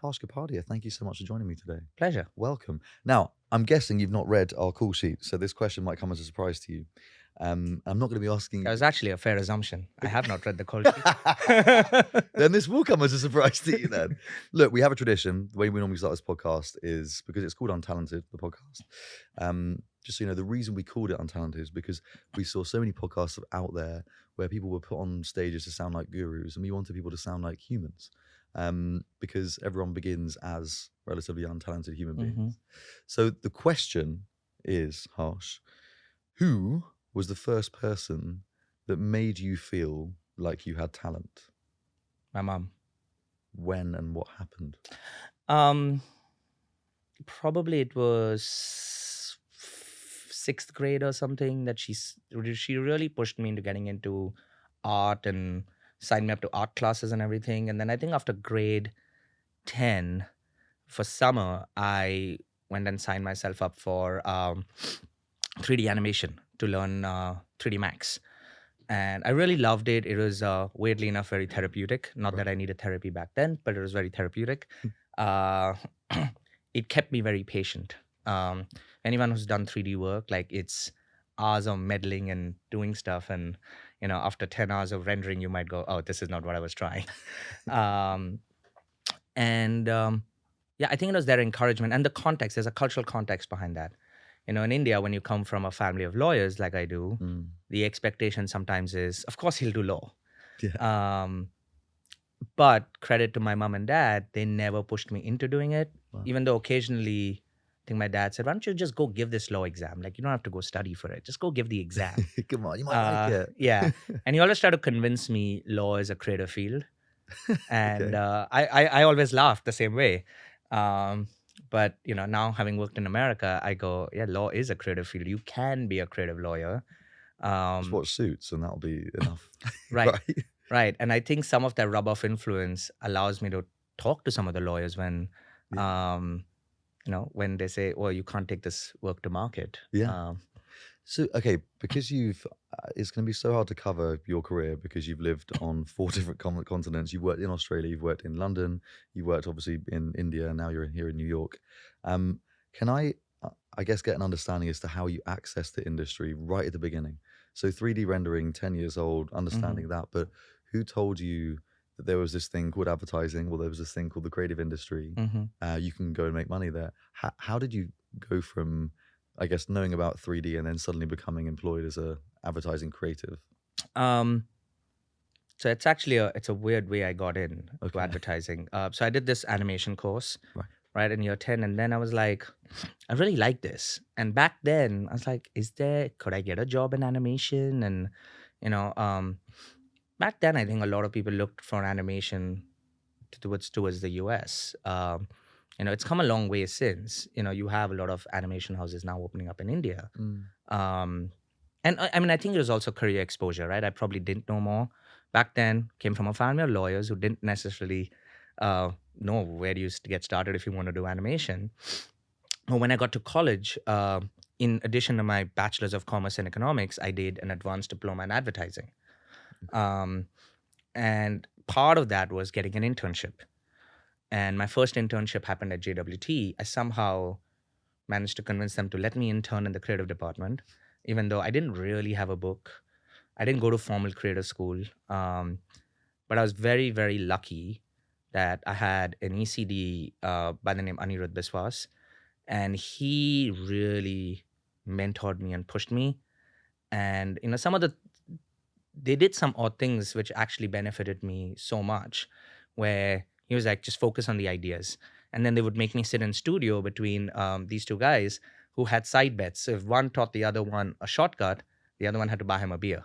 Harsh Kapadia, thank you so much for joining me today. Pleasure. Welcome. Now, I'm guessing you've not read our call sheet, so this question might come as a surprise to you. I'm not going to be asking. That was actually a fair assumption. I have not read the call sheet. Then this will come as a surprise to you then. Look, we have a tradition. The way we normally start this podcast is because it's called Untalented, the podcast. Just so you know, the reason we called it Untalented is because we saw so many podcasts out there where people were put on stages to sound like gurus, and we wanted people to sound like humans. Because everyone begins as relatively untalented human beings. So the question is, Harsh, who was the first person that made you feel like you had talent? My mom. When and what happened? Probably it was sixth grade or something that she really pushed me into getting into art and signed me up to art classes and everything. And then I think after grade 10 for summer, I went and signed myself up for 3D animation to learn 3D Max. And I really loved it. It was weirdly enough very therapeutic. Not that I needed therapy back then, but it was very therapeutic. It kept me very patient. Anyone who's done 3D work, like it's hours of meddling and doing stuff, and after 10 hours of rendering, you might go, "Oh, this is not what I was trying." Yeah, I think it was their encouragement and the context. There's a cultural context behind that. In India, when you come from a family of lawyers like I do, the expectation sometimes is, of course, he'll do law. Yeah. But credit to my mom and dad, they never pushed me into doing it. Wow. Even though occasionally, I think my dad said, "Why don't you just go give this law exam? Like, you don't have to go study for it. Just go give the exam." Come on, you might like it. Yeah. And he always tried to convince me law is a creative field. And I always laughed the same way. But, now having worked in America, I go, yeah, law is a creative field. You can be a creative lawyer. Just watch Suits and that'll be enough. Right. Right. And I think some of that rub-off influence allows me to talk to some of the lawyers when, when they say, "Oh, you can't take this work to market." Yeah. So, okay, because it's going to be so hard to cover your career because you've lived on 4 different continents. You've worked in Australia, you've worked in London, you worked obviously in India, and now you're here in New York. Can I guess, get an understanding as to how you accessed the industry right at the beginning? So 3D rendering, 10 years old, understanding that, but who told you that there was this thing called advertising, or there was this thing called the creative industry? You can go and make money there. How did you go from, I guess, knowing about 3D and then suddenly becoming employed as a advertising creative? So it's actually it's a weird way I got in to advertising. So I did this animation course, right, in year 10. And then I was like, I really like this. And back then I was like, could I get a job in animation? And, back then I think a lot of people looked for animation towards the US. It's come a long way since. You have a lot of animation houses now opening up in India. And I mean, I think it was also career exposure, right? I probably didn't know more. Back then, came from a family of lawyers who didn't necessarily know where you used to get started if you want to do animation. But when I got to college, in addition to my Bachelor's of Commerce and Economics, I did an advanced diploma in advertising. And part of that was getting an internship. And my first internship happened at JWT. I somehow managed to convince them to let me intern in the creative department, even though I didn't really have a book. I didn't go to formal creative school. But I was very, very lucky that I had an ECD by the name Anirudh Biswas. And he really mentored me and pushed me. And, they did some odd things which actually benefited me so much, where he was like, just focus on the ideas. And then they would make me sit in studio between these 2 guys who had side bets. So if one taught the other one a shortcut, the other one had to buy him a beer.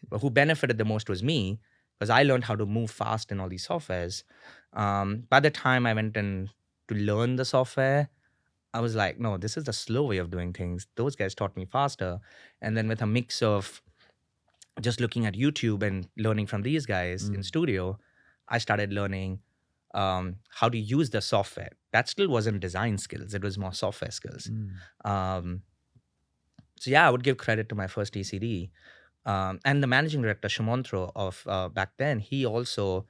But who benefited the most was me, because I learned how to move fast in all these softwares. By the time I went in to learn the software, I was like, no, this is the slow way of doing things. Those guys taught me faster. And then with a mix of just looking at YouTube and learning from these guys in studio, I started learning how to use the software. That still wasn't design skills. It was more software skills. So yeah, I would give credit to my first ECD. And the managing director, Shumantro, of back then, he also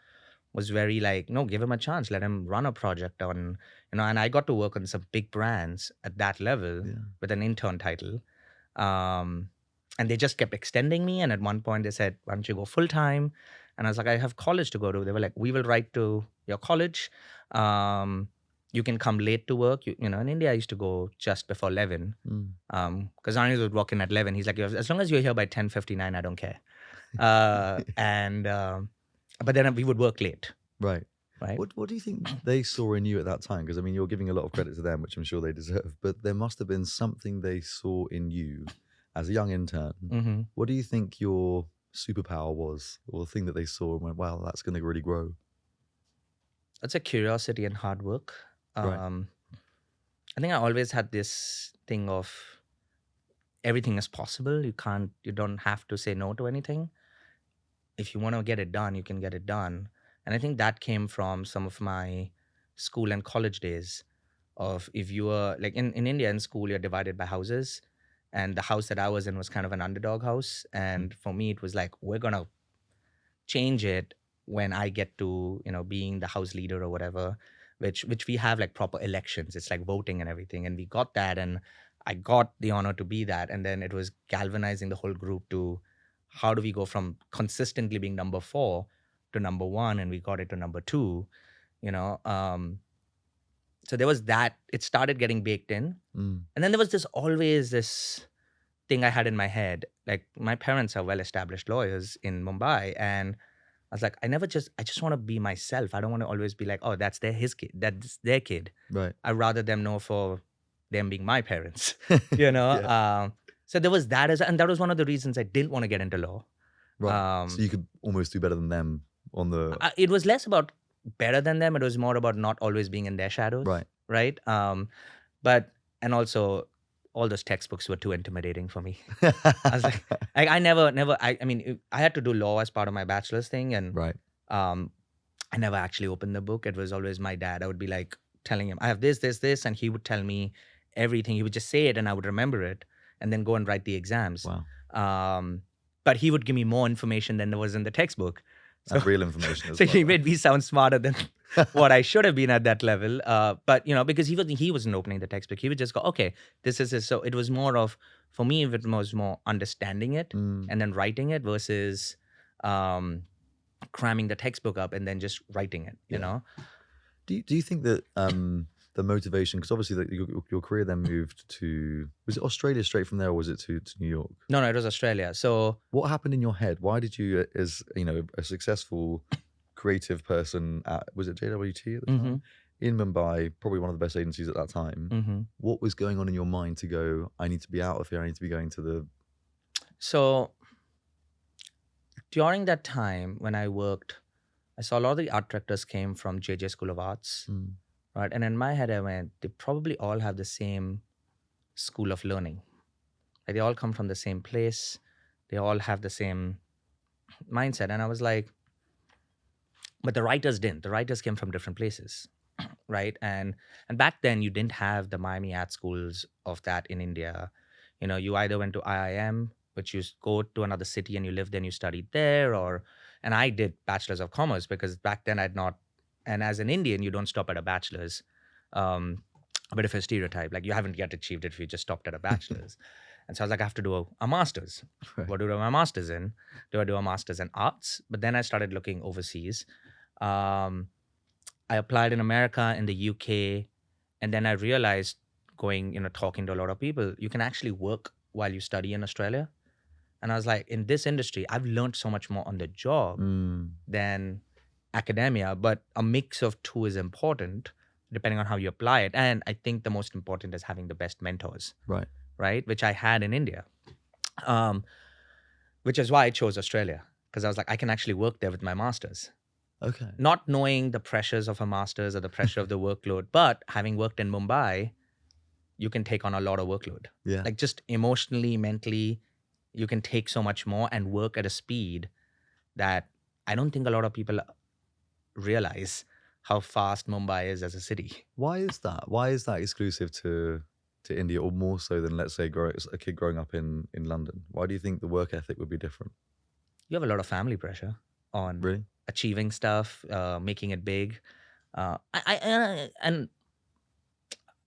was very like, no, give him a chance, let him run a project on, and I got to work on some big brands at that level Yeah. with an intern title. And they just kept extending me. And at one point they said, why don't you go full time? And I was like, I have college to go to. They were like, we will write to your college. You can come late to work. In India, I used to go just before 11. Because Arnie would walk in at 11. He's like, as long as you're here by 10:59, I don't care. But then we would work late. Right. Right. What do you think they saw in you at that time? Because I mean, you're giving a lot of credit to them, which I'm sure they deserve, but there must have been something they saw in you as a young intern. Mm-hmm. What do you think your superpower was, or the thing that they saw and went, wow, that's going to really grow? It's a curiosity and hard work. Right. I think I always had this thing of everything is possible. You don't have to say no to anything. If you want to get it done, you can get it done. And I think that came from some of my school and college days of, if you were like in India in school, you're divided by houses. And the house that I was in was kind of an underdog house. And for me, it was like, we're going to change it when I get to, being the house leader or whatever, which we have like proper elections. It's like voting and everything. And we got that. And I got the honor to be that. And then it was galvanizing the whole group to, how do we go from consistently being number 4 to number 1? And we got it to number 2, so there was that. It started getting baked in. And then there was always this thing I had in my head. Like, my parents are well-established lawyers in Mumbai. And I was like, I just want to be myself. I don't want to always be like, oh, that's his kid. That's their kid. Right. I'd rather them know for them being my parents, Yeah. So there was that, and that was one of the reasons I didn't want to get into law. Right. So you could almost do better than them on the... It was less about better than them. It was more about not always being in their shadows. Right. Right. And also all those textbooks were too intimidating for me. I was like, I mean, I had to do law as part of my bachelor's thing. And right. I never actually opened the book. It was always my dad. I would be like telling him, I have this, and he would tell me everything. He would just say it and I would remember it and then go and write the exams. Wow. But he would give me more information than there was in the textbook. So, real information. So he made me sound smarter than what I should have been at that level. But because he wasn't opening the textbook. He would just go, okay, this is this. So it was more of, for me, it was more understanding it and then writing it versus cramming the textbook up and then just writing it, you know? Do you think that the motivation, because obviously your career then moved to, was it Australia straight from there, or was it to New York? No, it was Australia. So what happened in your head? Why did you, as a successful creative person at, was it JWT at the time? In Mumbai, probably one of the best agencies at that time. What was going on in your mind to go, I need to be out of here, I need to be going to the... So during that time when I worked, I saw a lot of the art directors came from JJ School of Arts, right? And in my head, I went, they probably all have the same school of learning. Like, they all come from the same place. They all have the same mindset. And I was like, but the writers didn't. The writers came from different places, right? And back then, you didn't have the Miami art schools of that in India. You either went to IIM, which you go to another city and you lived there and you studied there, and I did Bachelor's of Commerce because back then I'd not, and as an Indian, you don't stop at a bachelor's. A bit of a stereotype, like you haven't yet achieved it if you just stopped at a bachelor's. And so I was like, I have to do a master's. Right. What do I do my master's in? Do I do a master's in arts? But then I started looking overseas. I applied in America, in the UK, and then I realized going, talking to a lot of people, you can actually work while you study in Australia. And I was like, in this industry, I've learned so much more on the job than academia, but a mix of two is important depending on how you apply it. And I think the most important is having the best mentors, right? Which I had in India, which is why I chose Australia, because I was like, I can actually work there with my master's. Okay. Not knowing the pressures of a master's or the pressure of the workload, but having worked in Mumbai, you can take on a lot of workload. Yeah. Like, just emotionally, mentally, you can take so much more and work at a speed that I don't think a lot of people realize how fast Mumbai is as a city. Why is that? Why is that exclusive to India, or more so than, let's say, a kid growing up in London? Why do you think the work ethic would be different? You have a lot of family pressure on. Really? achieving stuff, making it big. And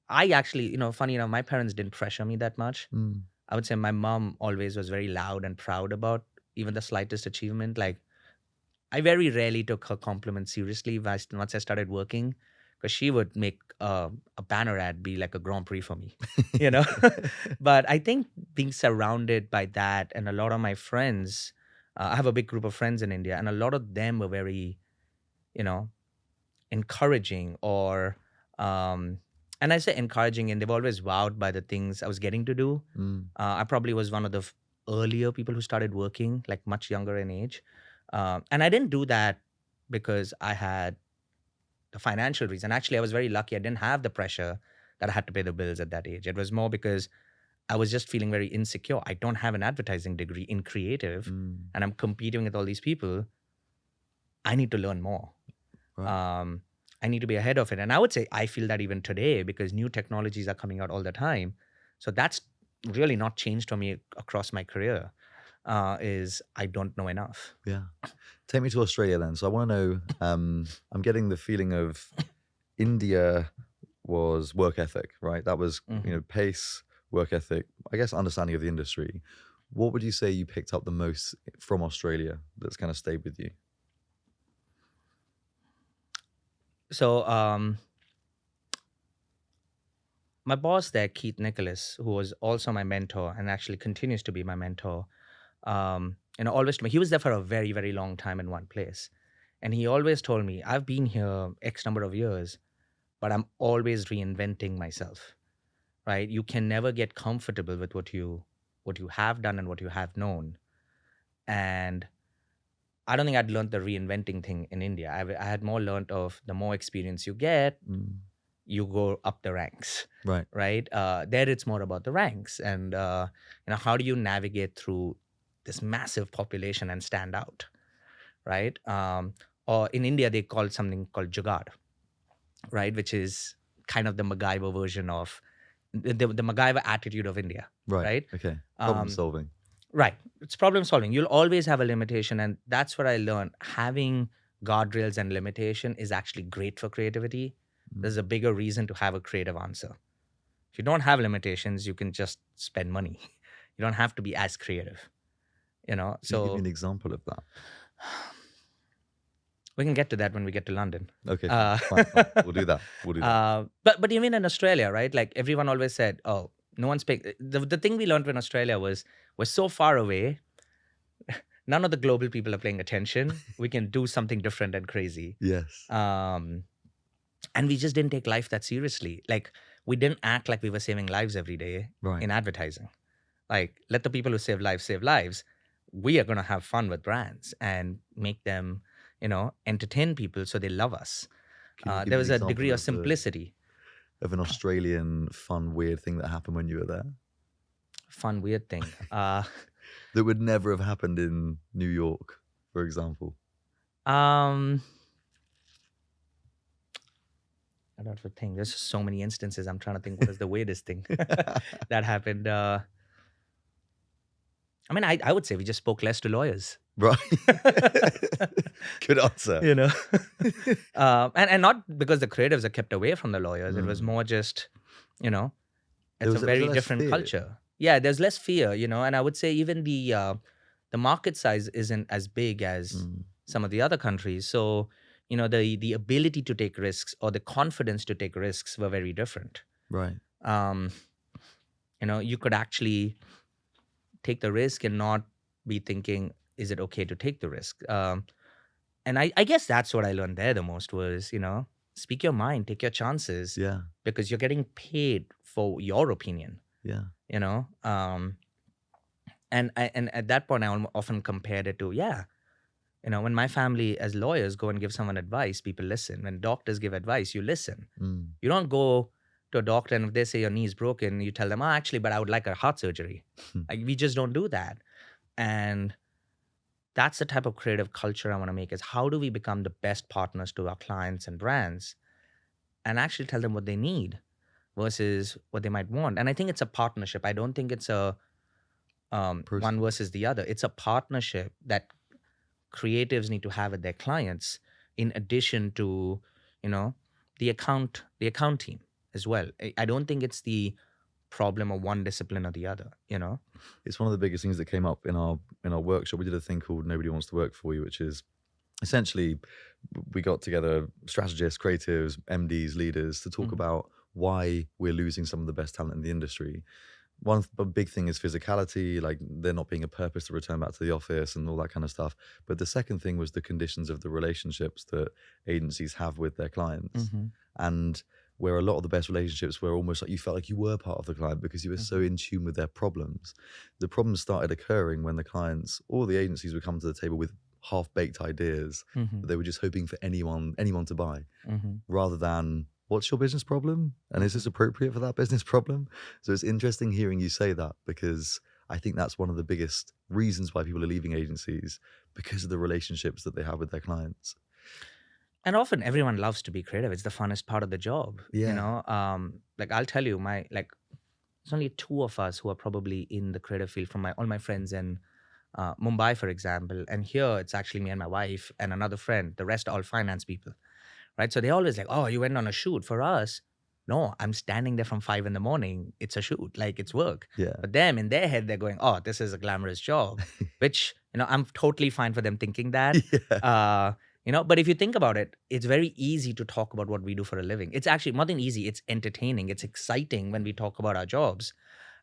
I actually, funny enough, my parents didn't pressure me that much. Mm. I would say my mom always was very loud and proud about even the slightest achievement. Like, I very rarely took her compliments seriously once I started working, because she would make a banner ad be like a Grand Prix for me, you know. But I think being surrounded by that, and a lot of my friends, I have a big group of friends in India, and a lot of them were very, you know, encouraging, or and I say encouraging, and they've always wowed by the things I was getting to do. Mm. I probably was one of the earlier people who started working, like much younger in age. And I didn't do that because I had the financial reason. Actually, I was very lucky. I didn't have the pressure that I had to pay the bills at that age. It was more because I was just feeling very insecure. I don't have an advertising degree in creative, Mm. and I'm competing with all these people. I need to learn more. Right. I need to be ahead of it. And I would say I feel that even today, because new technologies are coming out all the time. So that's really not changed for me across my career, is I don't know enough. Yeah. Take me to Australia then. So I want to know, I'm getting the feeling of India was work ethic, right? That was, pace, work ethic, I guess understanding of the industry. What would you say you picked up the most from Australia that's kind of stayed with you? So my boss there, Keith Nicholas, who was also my mentor and actually continues to be my mentor, always told me, he was there for a very, very long time in one place. And he always told me, I've been here X number of years, but I'm always reinventing myself, right? You can never get comfortable with what you have done and what you have known. And I don't think I'd learned the reinventing thing in India. I had more learned of the more experience you get, you go up the ranks, Right. right? There it's more about the ranks, and how do you navigate through this massive population and stand out, right? Or in India they call something called jugaad, right? Which is kind of the MacGyver version of the MacGyver attitude of India, right? Okay. Problem solving. Right. It's problem solving. You'll always have a limitation. And that's what I learned. Having guardrails and limitation is actually great for creativity. There's a bigger reason to have a creative answer. If you don't have limitations, you can just spend money. You don't have to be as creative. Can you give me an example of that? We can get to that when we get to London. Okay, fine. We'll do that. But even in Australia, right? Like everyone always said, oh, no one's paying. The thing we learned in Australia was we're so far away. None of the global people are paying attention. We can do something different and crazy. Yes. And we just didn't take life that seriously. Like we didn't act like we were saving lives every day Right. in advertising. Like let the people who save lives. We are going to have fun with brands and make them, entertain people so they love us. There was a degree of simplicity. Of an Australian fun, weird thing that happened when you were there? Fun, weird thing. That would never have happened in New York, for example. I don't think. There's so many instances. I'm trying to think what is the weirdest thing that happened. I mean, I would say we just spoke less to lawyers. Right. Good answer. And not because the creatives are kept away from the lawyers. It was more just, it's a very different culture. Yeah, there's less fear, and I would say even the market size isn't as big as some of the other countries. So, the ability to take risks or the confidence to take risks were very different. Right. You could actually take the risk and not be thinking, is it okay to take the risk? And I guess that's what I learned there the most was, speak your mind, take your chances. Yeah. Because you're getting paid for your opinion. Yeah. And at that point, I often compared it to, when my family as lawyers go and give someone advice, people listen. When doctors give advice, you listen. You don't go to a doctor and if they say your knee is broken, you tell them, actually, but I would like a heart surgery. Like we just don't do that. And that's the type of creative culture I want to make is how do we become the best partners to our clients and brands and actually tell them what they need versus what they might want. And I think it's a partnership. I don't think it's a one versus the other. It's a partnership that creatives need to have with their clients, in addition to, the account team as well. I don't think it's the problem of one discipline or the other. It's one of the biggest things that came up in our workshop. We did a thing called Nobody Wants to Work For You, which is essentially we got together strategists, creatives, MDs, leaders to talk about why we're losing some of the best talent in the industry. One big thing is physicality, like there not being a purpose to return back to the office and all that kind of stuff. But the second thing was the conditions of the relationships that agencies have with their clients. And where a lot of the best relationships were almost like you felt like you were part of the client because you were so in tune with their problems. The problems started occurring when the clients or the agencies would come to the table with half-baked ideas that they were just hoping for anyone to buy, rather than, what's your business problem? And is this appropriate for that business problem? So it's interesting hearing you say that, because I think that's one of the biggest reasons why people are leaving agencies, because of the relationships that they have with their clients. And often everyone loves to be creative. It's the funnest part of the job. Like I'll tell you, there's only 2 of us who are probably in the creative field from all my friends in Mumbai, for example. And here it's actually me and my wife and another friend. The rest are all finance people. Right. So they always like, oh, you went on a shoot. For us, no, I'm standing there from 5 a.m. It's a shoot, like it's work. Yeah. But them, in their head, they're going, oh, this is a glamorous job, which, I'm totally fine for them thinking that. But if you think about it, it's very easy to talk about what we do for a living. It's actually more than easy. It's entertaining. It's exciting when we talk about our jobs.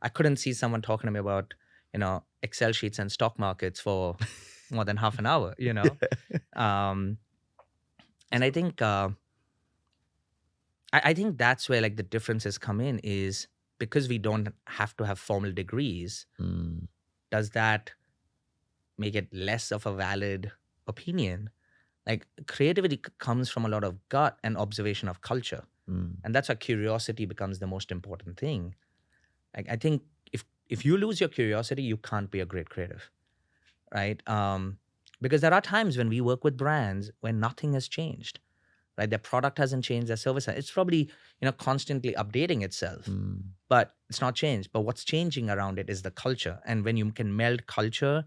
I couldn't see someone talking to me about, Excel sheets and stock markets for more than half an hour, And I think I think that's where like the differences come in, is because we don't have to have formal degrees. Does that make it less of a valid opinion? Like creativity comes from a lot of gut and observation of culture. And that's why curiosity becomes the most important thing. Like I think if you lose your curiosity, you can't be a great creative, right? Because there are times when we work with brands where nothing has changed, right? Their product hasn't changed, their service, it's probably, constantly updating itself, but it's not changed. But what's changing around it is the culture. And when you can meld culture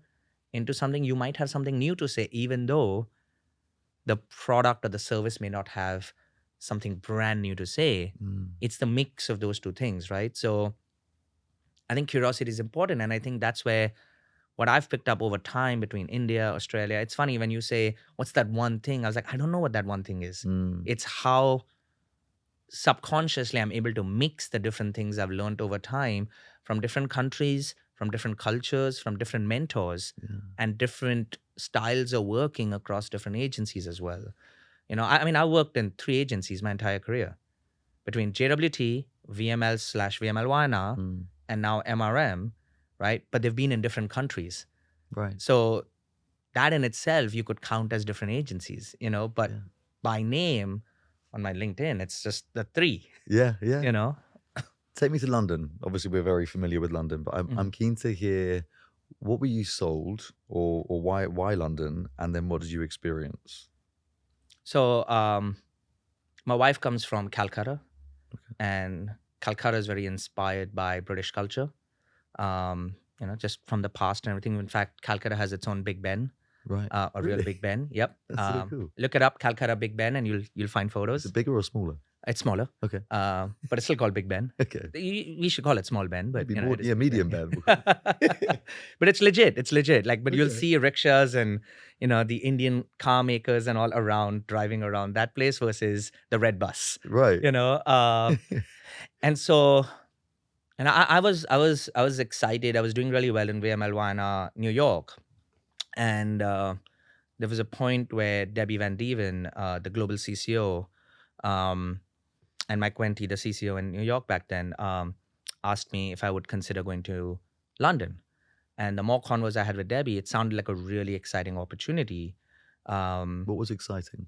into something, you might have something new to say, even though the product or the service may not have something brand new to say. It's the mix of those two things, right? So I think curiosity is important. And I think that's where what I've picked up over time between India, Australia, it's funny when you say, what's that one thing? I was like, I don't know what that one thing is. It's how subconsciously I'm able to mix the different things I've learned over time from different countries, from different cultures, from different mentors, and different styles of working across different agencies as well. I worked in 3 agencies my entire career, between JWT, VML/VMLY&R, and now MRM, right? But they've been in different countries. Right. So that in itself, you could count as different agencies, but by name on my LinkedIn, it's just the 3. Yeah. Take me to London. Obviously, we're very familiar with London, but I'm keen to hear, what were you sold, or why London, and then what did you experience? So my wife comes from Calcutta, and Calcutta is very inspired by British culture, just from the past and everything. In fact, Calcutta has its own Big Ben. Right. A real Really? Big Ben. Yep. That's so cool. Look it up, Calcutta Big Ben, and you'll find photos. Is it bigger or smaller? It's smaller. Okay. But it's still called Big Ben. Okay. We should call it Small Ben, but Maybe more, medium Ben. But it's legit. It's legit. Like, but you'll Okay. see rickshaws and the Indian car makers and all around, driving around that place versus the red bus. Right. And so, and I was excited. I was doing really well in VMLY&R New York, and there was a point where Debbie Van Dieven, the global CCO, and Mike Wente, the CCO in New York back then, asked me if I would consider going to London. And the more convos I had with Debbie, it sounded like a really exciting opportunity. What was exciting?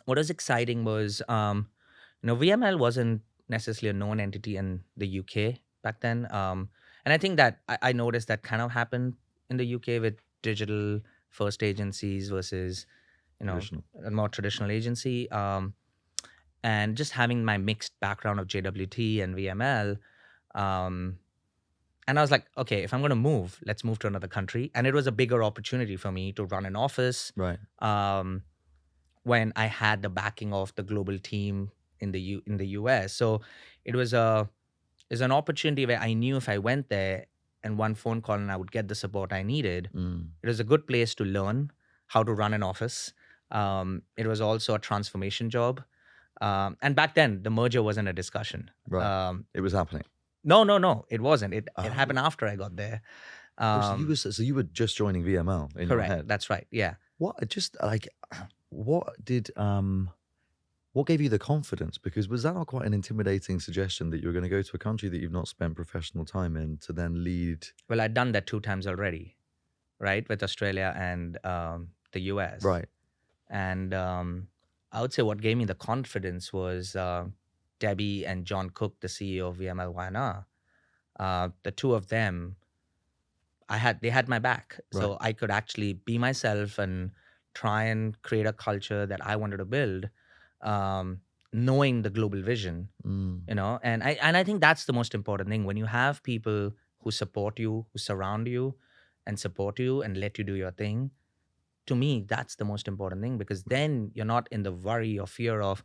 What was exciting was, VML wasn't necessarily a known entity in the UK back then. And I think that I noticed that kind of happened in the UK with digital first agencies versus, a more traditional agency. And just having my mixed background of JWT and VML, And I was like, okay, if I'm going to move, let's move to another country. And it was a bigger opportunity for me to run an office. Right. When I had the backing of the global team in the US. So it was an opportunity where I knew if I went there and one phone call and I would get the support I needed. It was a good place to learn how to run an office. It was also a transformation job. And back then, the merger wasn't a discussion. Right. It was happening. No, it wasn't. It Oh. happened after I got there. So you were just joining VML in your Correct. head. That's right. Yeah. What just like what did what gave you the confidence? Because was that not quite an intimidating suggestion that you were going to go to a country that you've not spent professional time in to then lead? Well, I'd done that 2 times already, right, with Australia and the US. Right. And I would say what gave me the confidence was Debbie and John Cook, the CEO of VMLY&R. The two of them, they had my back. So Right. I could actually be myself and try and create a culture that I wanted to build, knowing the global vision, you know. And I think that's the most important thing. When you have people who support you, who surround you and support you and let you do your thing, to me, that's the most important thing, because then you're not in the worry or fear of,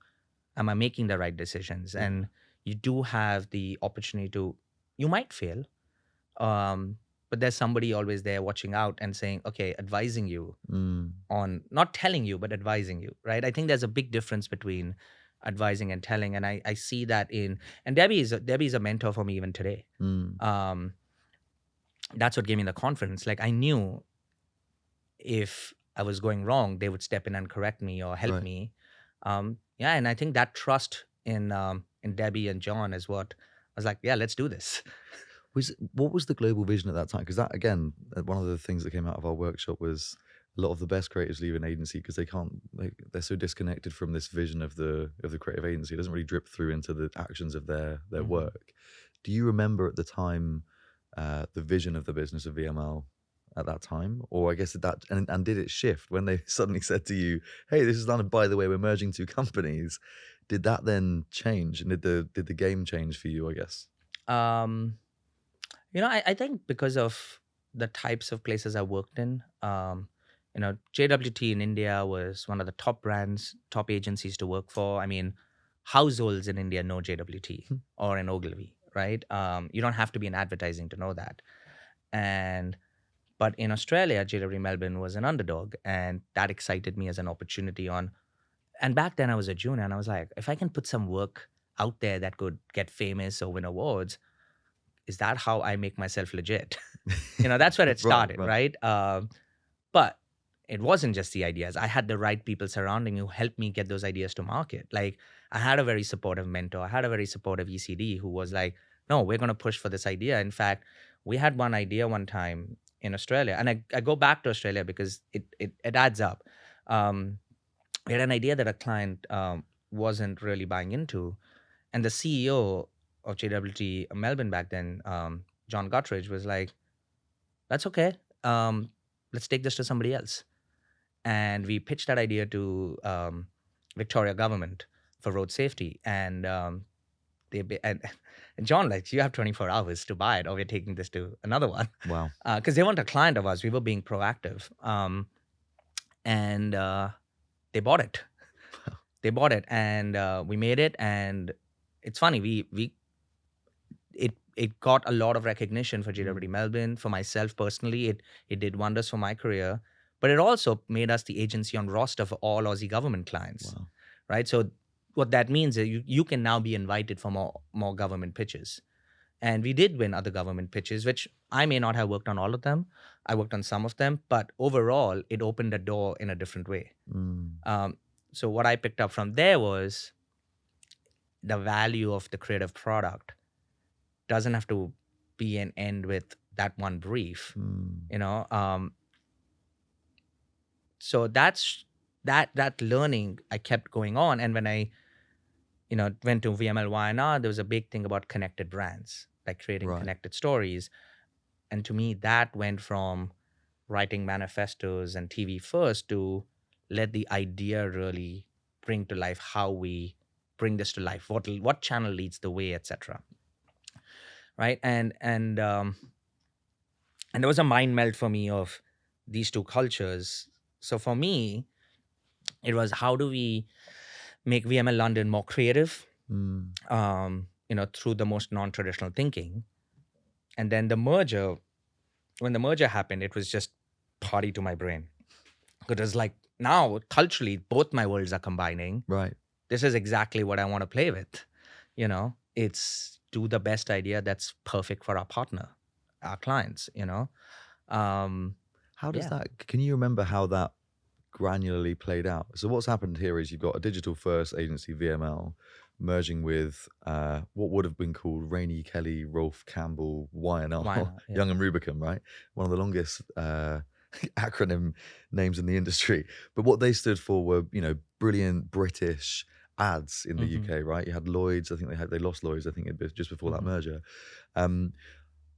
am I making the right decisions? And you do have the opportunity to, you might fail, but there's somebody always there watching out and saying, okay, advising you on, not telling you, but advising you, right? I think there's a big difference between advising and telling. And I see that and Debbie is a mentor for me even today. That's what gave me the confidence. Like, I knew if I was going wrong, they would step in and correct me or help Right. me. And I think that trust in Debbie and John is what I was like, yeah, let's do this. What was the global vision at that time? Because that, again, one of the things that came out of our workshop was a lot of the best creatives leave an agency because they're so disconnected from this vision of the creative agency. It doesn't really drip through into the actions of their work. Do you remember at the time the vision of the business of VML at that time? Or I guess and did it shift when they suddenly said to you, hey, this is done, and by the way, we're merging 2 companies? Did that then change? And did the game change for you, I guess? I think because of the types of places I worked in, JWT in India was one of the top brands, top agencies to work for. I mean, households in India know JWT or in Ogilvy, right? You don't have to be in advertising to know that. But in Australia, JW Melbourne was an underdog, and that excited me as an opportunity and back then I was a junior, and I was like, if I can put some work out there that could get famous or win awards, is that how I make myself legit? That's where it started, right? But it wasn't just the ideas. I had the right people surrounding me who helped me get those ideas to market. Like, I had a very supportive mentor. I had a very supportive ECD who was like, no, we're going to push for this idea. In fact, we had one idea one time in Australia, and I go back to Australia because it adds up. We had an idea that a client wasn't really buying into, and the CEO of JWT Melbourne back then, John Guttridge, was like, that's okay. Let's take this to somebody else. And we pitched that idea to Victoria government for road safety. And and John, like, you have 24 hours to buy it, or we're taking this to another one. Wow. Because they weren't a client of ours. We were being proactive. And they bought it. They bought it, and we made it. And it's funny, it got a lot of recognition for JWT Melbourne. For myself personally, it did wonders for my career, but it also made us the agency on roster for all Aussie government clients. Wow. Right? So what that means is you can now be invited for more government pitches. And we did win other government pitches, which I may not have worked on all of them. I worked on some of them, but overall, it opened the door in a different way. So what I picked up from there was the value of the creative product doesn't have to be an end with that one brief, So that's that learning I kept going on. And when I, went to VMLY&R, there was a big thing about connected brands, like creating connected stories. And to me, that went from writing manifestos and TV first to let the idea really bring to life how we bring this to life, what channel leads the way, etc. Right? And And there was a mind meld for me of these two cultures. So for me, it was how do we make VML London more creative, through the most non-traditional thinking. And then when the merger happened, it was just party to my brain. It was like, now culturally, both my worlds are combining. Right. This is exactly what I want to play with. It's do the best idea that's perfect for our partner, our clients, How does Yeah. that, can you remember how that granularly played out? So what's happened here is you've got a digital first agency, VML, merging with what would have been called Rainey Kelly, Rolf Campbell, Y&R, Y&R, yeah. Young and Rubicam, right? One of the longest acronym names in the industry. But what they stood for were, brilliant British ads in the UK, right? You had Lloyd's, I think they lost Lloyd's, I think just before that merger.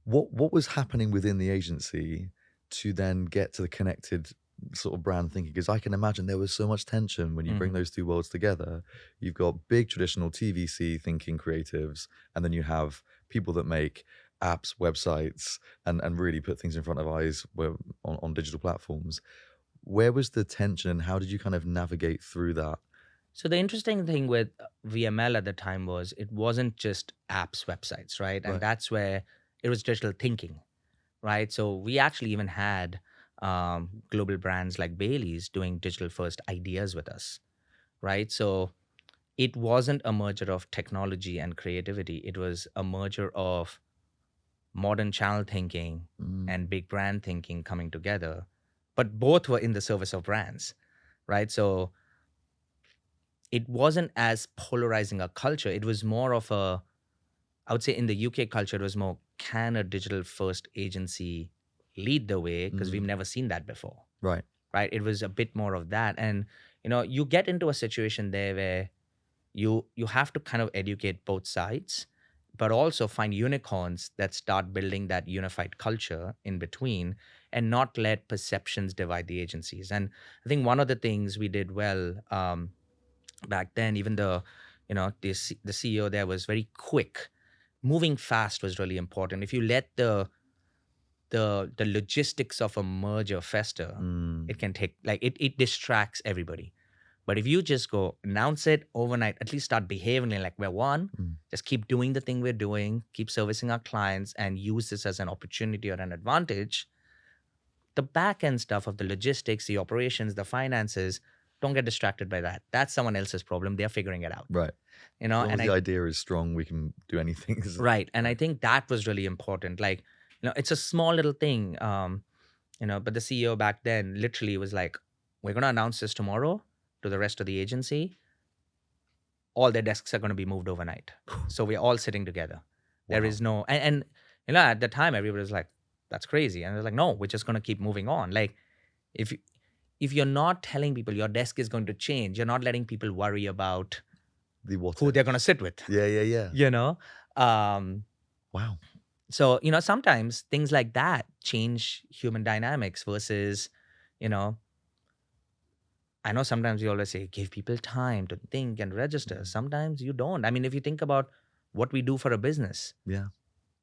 What was happening within the agency to then get to the connected sort of brand thinking? Because I can imagine there was so much tension when you bring those two worlds together. You've got big traditional TVC thinking creatives, and then you have people that make apps, websites, and really put things in front of eyes on digital platforms. Where was the tension, and how did you kind of navigate through that? So the interesting thing with VML at the time was it wasn't just apps, websites, right? And Right. that's where it was digital thinking, right? So we actually even had global brands like Bailey's doing digital first ideas with us, right? So it wasn't a merger of technology and creativity. It was a merger of modern channel thinking and big brand thinking coming together, but both were in the service of brands, right? So it wasn't as polarizing a culture. It was more of I would say in the UK culture, it was more, can a digital first agency lead the way? Because we've never seen that before. Right. Right. It was a bit more of that. And, you get into a situation there where you have to kind of educate both sides, but also find unicorns that start building that unified culture in between and not let perceptions divide the agencies. And I think one of the things we did well back then, even the CEO there was very quick. Moving fast was really important. If you let the logistics of a merger fester, it can take, like, it distracts everybody. But if you just go announce it overnight, at least start behaving like we're one, just keep doing the thing we're doing, keep servicing our clients, and use this as an opportunity or an advantage. The back end stuff of the logistics, the operations, the finances, don't get distracted by that. That's someone else's problem. They're figuring it out. Right. As long as the idea is strong, we can do anything. Right. And I think that was really important. Like, it's a small little thing, but the CEO back then literally was like, we're going to announce this tomorrow to the rest of the agency. All their desks are going to be moved overnight. So we're all sitting together. There is no, and at the time, everybody was like, that's crazy. And I was like, no, we're just going to keep moving on. Like, if you're not telling people your desk is going to change, you're not letting people worry about who they're going to sit with. Yeah. Wow. So, sometimes things like that change human dynamics versus, I know sometimes you always say, give people time to think and register. Sometimes you don't. I mean, if you think about what we do for a business,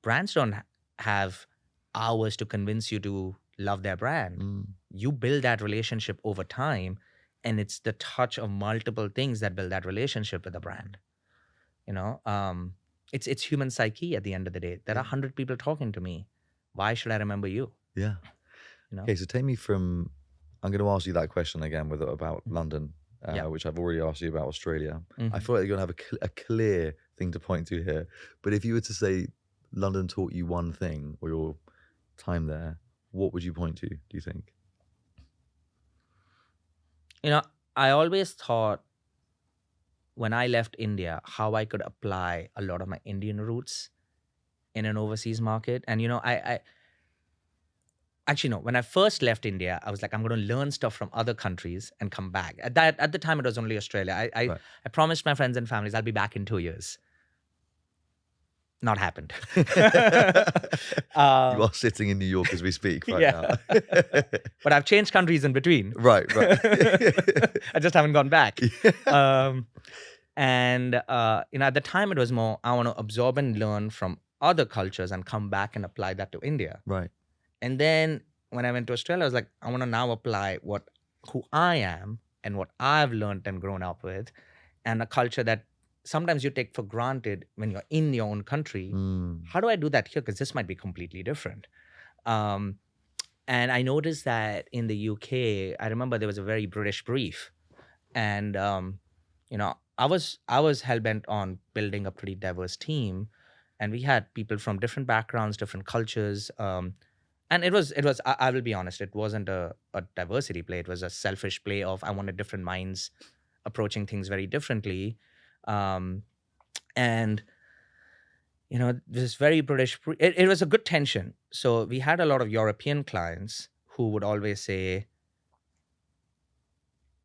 brands don't have hours to convince you to love their brand. You build that relationship over time, and it's the touch of multiple things that build that relationship with the brand. It's human psyche at the end of the day. There are 100 people talking to me. Why should I remember you? Yeah. Okay, so take me from, I'm going to ask you that question again about London, which I've already asked you about Australia. I feel like you're going to have a clear thing to point to here. But if you were to say London taught you one thing, or your time there, what would you point to, do you think? I always thought when I left India, how I could apply a lot of my Indian roots in an overseas market. And, I actually, no, when I first left India, I was like, I'm going to learn stuff from other countries and come back. At the time, it was only Australia. I promised my friends and families I'll be back in 2 years. Not happened. You are sitting in New York as we speak right now. But I've changed countries in between. Right. I just haven't gone back. And at the time it was more, I want to absorb and learn from other cultures and come back and apply that to India. Right. And then when I went to Australia, I was like, I want to now apply who I am and what I've learned and grown up with, and a culture that sometimes you take for granted when you're in your own country. Mm. How do I do that here? Because this might be completely different. Um, and I noticed that in the UK, I remember there was a very British brief, and I was hell bent on building a pretty diverse team, and we had people from different backgrounds, different cultures. And it was I will be honest, it wasn't a diversity play. It was a selfish play of I wanted different minds approaching things very differently. um, and this very it was a good tension. So we had a lot of European clients who would always say,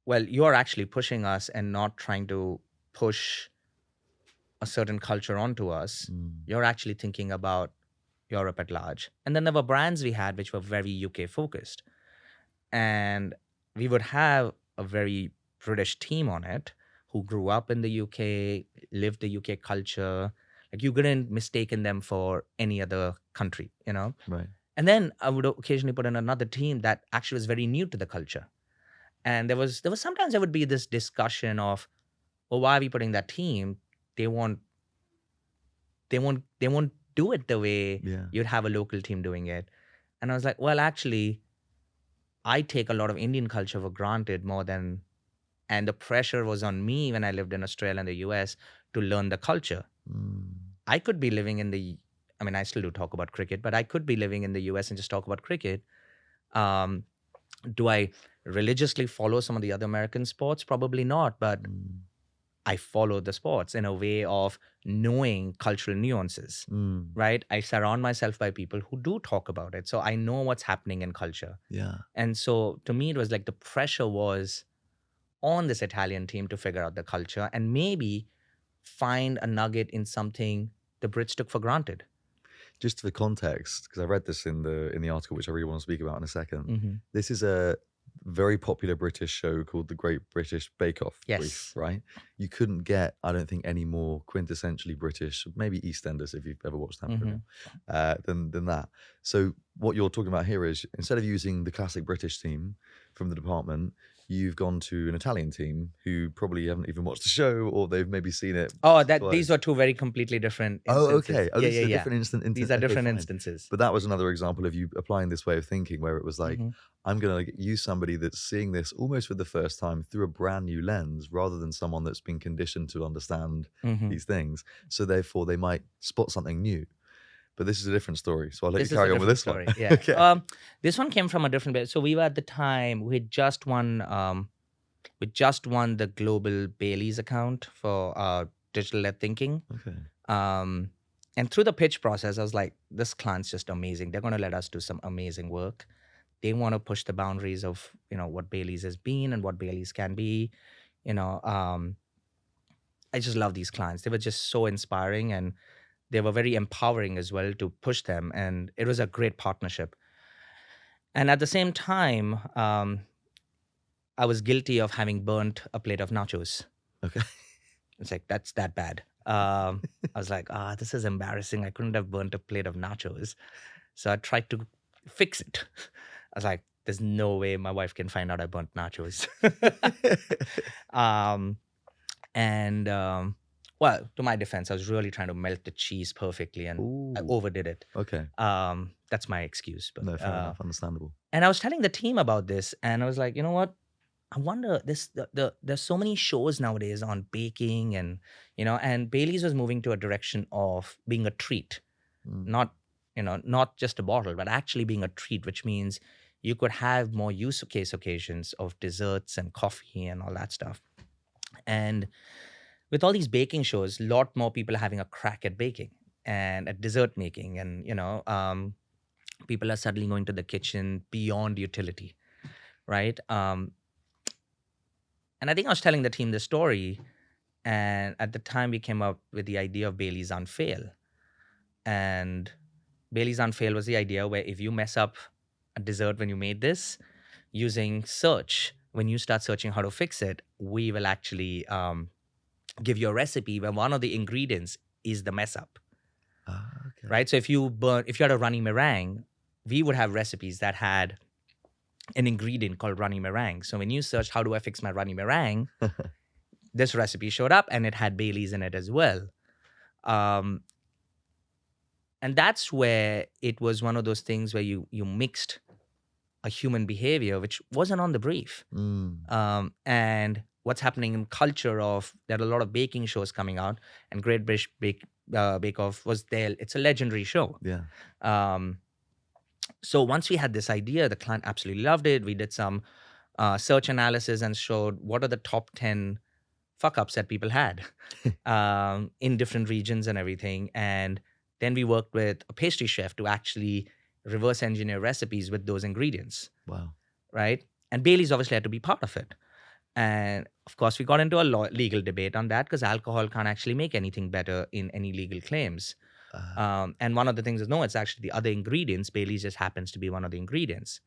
well, you're actually pushing us and not trying to push a certain culture onto us. You're actually thinking about Europe at large. And then there were brands we had which were very UK focused. And we would have a very British team on it who grew up in the UK, lived the UK culture. Like you couldn't mistaken them for any other country, Right. And then I would occasionally put in another team that actually was very new to the culture. And there was sometimes there would be this discussion of, well, why are we putting that team? They won't do it the way Yeah. you'd have a local team doing it. And I was like, well, actually, I take a lot of Indian culture for granted more than, and the pressure was on me when I lived in Australia and the US to learn the culture. I could be living I still do talk about cricket, but I could be living in the US and just talk about cricket. Do I religiously follow some of the other American sports? Probably not, but I follow the sports in a way of knowing cultural nuances, right? I surround myself by people who do talk about it. So I know what's happening in culture. Yeah. And so to me, it was like the pressure was on this Italian team to figure out the culture and maybe find a nugget in something the Brits took for granted. Just for context, because I read this in the article, which I really want to speak about in a second. Mm-hmm. This is a very popular British show called The Great British Bake Off. Yes. Brief, right? You couldn't get, I don't think, any more quintessentially British, maybe EastEnders if you've ever watched that program, than that. So what you're talking about here is instead of using the classic British team from the department, you've gone to an Italian team who probably haven't even watched the show, or they've maybe seen it. Oh, these were two very completely different instances. Oh, okay. Oh, these are different These are different instances. But that was another example of you applying this way of thinking, where it was like, I'm going to use somebody that's seeing this almost for the first time through a brand new lens, rather than someone that's been conditioned to understand these things. So therefore, they might spot something new. But this is a different story. So I'll let you carry on with this one. Yeah. Okay. This one came from a different bit. So we were at the time, we just won the global Bailey's account for digital-led thinking. Okay. And through the pitch process, I was like, this client's just amazing. They're going to let us do some amazing work. They want to push the boundaries of, what Bailey's has been and what Bailey's can be. I just love these clients. They were just so inspiring, and they were very empowering as well to push them. And it was a great partnership. And at the same time, I was guilty of having burnt a plate of nachos. Okay. It's like, that's that bad. I was like, this is embarrassing. I couldn't have burnt a plate of nachos. So I tried to fix it. I was like, there's no way my wife can find out I burnt nachos. Well, to my defense, I was really trying to melt the cheese perfectly, and I overdid it. Okay. That's my excuse. But, no, fair enough. Understandable. And I was telling the team about this, and I was like, you know what? I wonder, there's so many shows nowadays on baking, and Bailey's was moving to a direction of being a treat, not just a bottle, but actually being a treat, which means you could have more use case occasions of desserts and coffee and all that stuff. And with all these baking shows, a lot more people are having a crack at baking and at dessert making, and people are suddenly going to the kitchen beyond utility, right? And I think I was telling the team the story, and at the time we came up with the idea of Bailey's Unfail. And Bailey's Unfail was the idea where if you mess up a dessert when you made this, using search, when you start searching how to fix it, we will actually give you a recipe where one of the ingredients is the mess up. Okay. Right? So if you had a runny meringue, we would have recipes that had an ingredient called runny meringue. So when you searched, how do I fix my runny meringue? This recipe showed up and it had Bailey's in it as well. And that's where it was one of those things where you mixed a human behavior, which wasn't on the brief. And what's happening in culture of, there are a lot of baking shows coming out, and Great British Bake Off was there. It's a legendary show. Yeah. So once we had this idea, the client absolutely loved it. We did some search analysis and showed what are the top 10 fuck ups that people had in different regions and everything. And then we worked with a pastry chef to actually reverse engineer recipes with those ingredients. Wow. Right? And Bailey's obviously had to be part of it. And of course, we got into a legal debate on that because alcohol can't actually make anything better in any legal claims. And one of the things is, no, it's actually the other ingredients. Bailey's just happens to be one of the ingredients.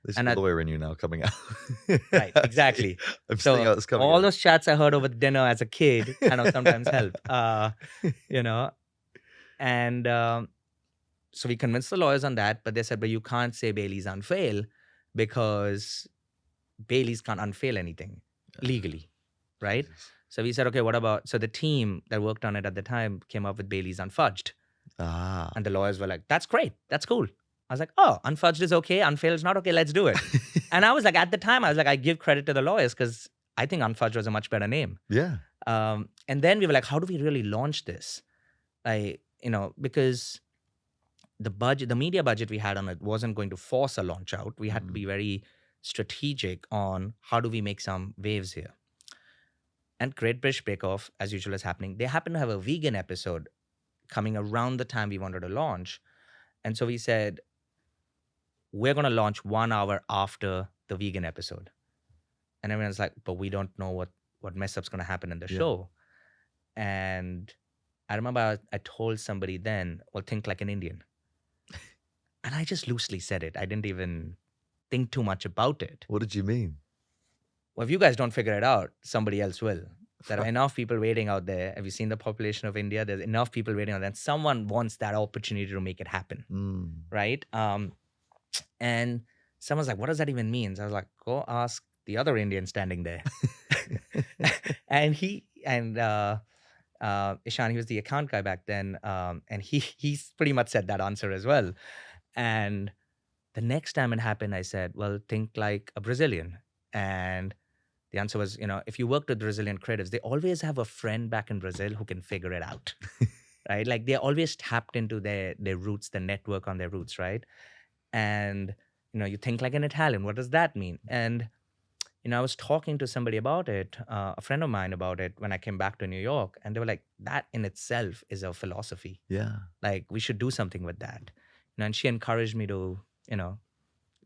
This is the lawyer in you now coming out. Right, exactly. I'm seeing how this coming all out. those chats I heard over dinner as a kid kind of sometimes help, you know. And so we convinced the lawyers on that, but they said, but you can't say Bailey's unfail because Bailey's can't unfail anything legally, right? Jesus. So we said, okay, what about, so the team that worked on it at the time came up with Bailey's unfudged. And the lawyers were like, that's great, that's cool. I was like, oh, unfudged is okay, unfailed is not okay, let's do it. And I was like, at the time, I was like, I give credit to the lawyers because I think unfudged was a much better name. Yeah. And then we were like, how do we really launch this? Because the media budget we had on it wasn't going to force a launch out. We had to be very strategic on how do we make some waves here. And Great British Bake Off, as usual, is happening. They happen to have a vegan episode coming around the time we wanted to launch. And so we said, we're going to launch 1 hour after the vegan episode. And everyone's like, but we don't know what mess up's going to happen in the show. And I remember I told somebody then, well, think like an Indian. And I just loosely said it. I didn't even think too much about it. What did you mean? Well, if you guys don't figure it out, somebody else will. There are enough people waiting out there. Have you seen the population of India? There's enough people waiting out there. And someone wants that opportunity to make it happen, right? And someone's like, what does that even mean? So I was like, go ask the other Indian standing there. And Ishan, he was the account guy back then. And he's pretty much said that answer as well. And the next time it happened, I said, well, think like a Brazilian. And the answer was, if you work with Brazilian creatives, they always have a friend back in Brazil who can figure it out, right? Like they're always tapped into their roots, the network on their roots, right? And, you think like an Italian. What does that mean? And, I was talking to somebody about it, a friend of mine about it when I came back to New York. And they were like, that in itself is a philosophy. Yeah. Like we should do something with that. And she encouraged me to,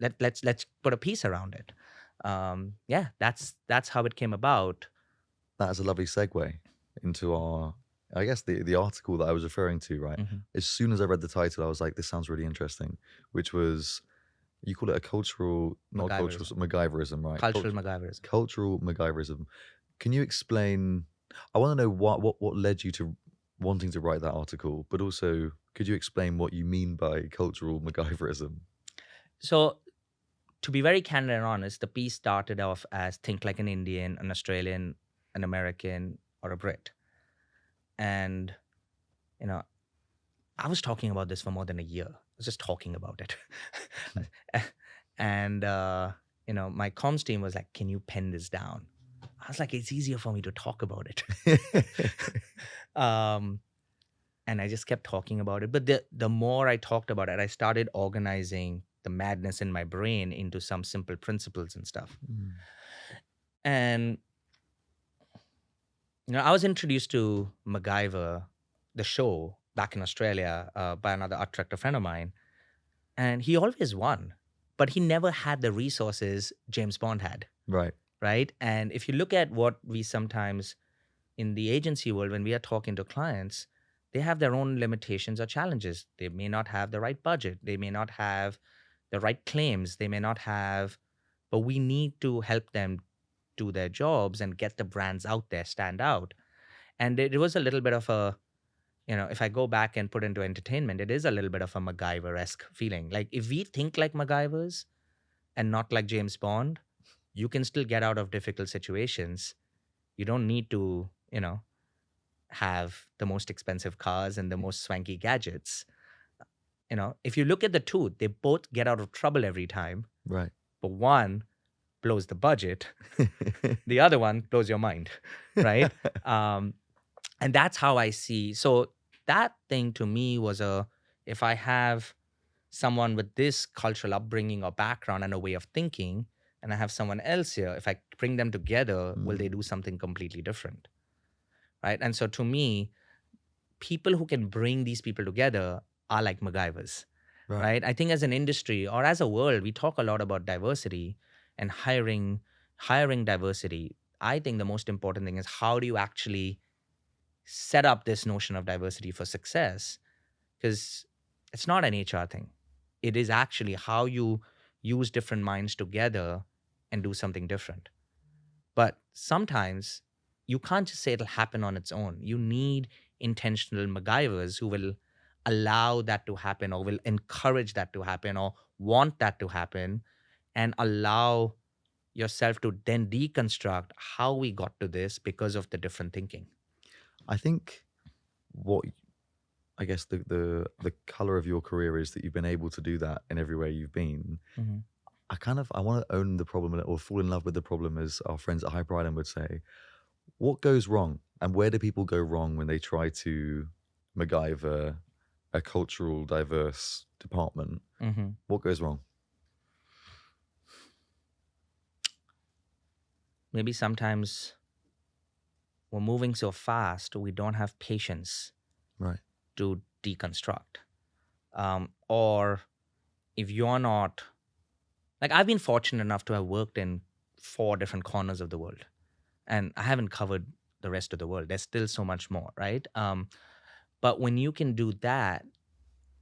let's put a piece around it. That's how it came about. That is a lovely segue into I guess the article that I was referring to, right? As soon as I read the title, I was like, this sounds really interesting, which was, you call it a cultural, not cultural, MacGyverism, right? Cultural MacGyverism. Cultural MacGyverism. Can you explain, I want to know what led you to wanting to write that article, but also could you explain what you mean by cultural MacGyverism? So, to be very candid and honest, the piece started off as think like an Indian, an Australian, an American, or a Brit. And, I was talking about this for more than a year. I was just talking about it. And, my comms team was like, can you pen this down? I was like, it's easier for me to talk about it. And I just kept talking about it. But the more I talked about it, I started organizing the madness in my brain into some simple principles and stuff. And, I was introduced to MacGyver, the show, back in Australia by another art director friend of mine. And he always won, but he never had the resources James Bond had. Right. Right. And if you look at what we sometimes in the agency world, when we are talking to clients, they have their own limitations or challenges. They may not have the right budget. They may not have the right claims. They may not have, but we need to help them do their jobs and get the brands out there, stand out. And it was a little bit of a if I go back and put into entertainment, it is a little bit of a MacGyver-esque feeling. Like if we think like MacGyvers and not like James Bond, you can still get out of difficult situations. You don't need to, have the most expensive cars and the most swanky gadgets. If you look at the two, they both get out of trouble every time, Right. but one blows the budget, the other one blows your mind, right? And that's how I see. So that thing to me was if I have someone with this cultural upbringing or background and a way of thinking, and I have someone else here, if I bring them together, will they do something completely different? Right. And so to me, people who can bring these people together are like MacGyvers. Right. I think as an industry or as a world, we talk a lot about diversity and hiring diversity. I think the most important thing is how do you actually set up this notion of diversity for success? Because it's not an HR thing. It is actually how you use different minds together and do something different. But sometimes you can't just say it'll happen on its own. You need intentional MacGyvers who will allow that to happen or will encourage that to happen or want that to happen and allow yourself to then deconstruct how we got to this because of the different thinking. I think what I guess the color of your career is that you've been able to do that in everywhere you've been. Mm-hmm. I want to own the problem or fall in love with the problem, as our friends at Hyper Island would say. What goes wrong, and where do people go wrong when they try to MacGyver a cultural diverse department? Mm-hmm. What goes wrong? Maybe sometimes we're moving so fast, we don't have patience to deconstruct. Or if you're not, like I've been fortunate enough to have worked in 4 different corners of the world, and I haven't covered the rest of the world. There's still so much more, right? But when you can do that,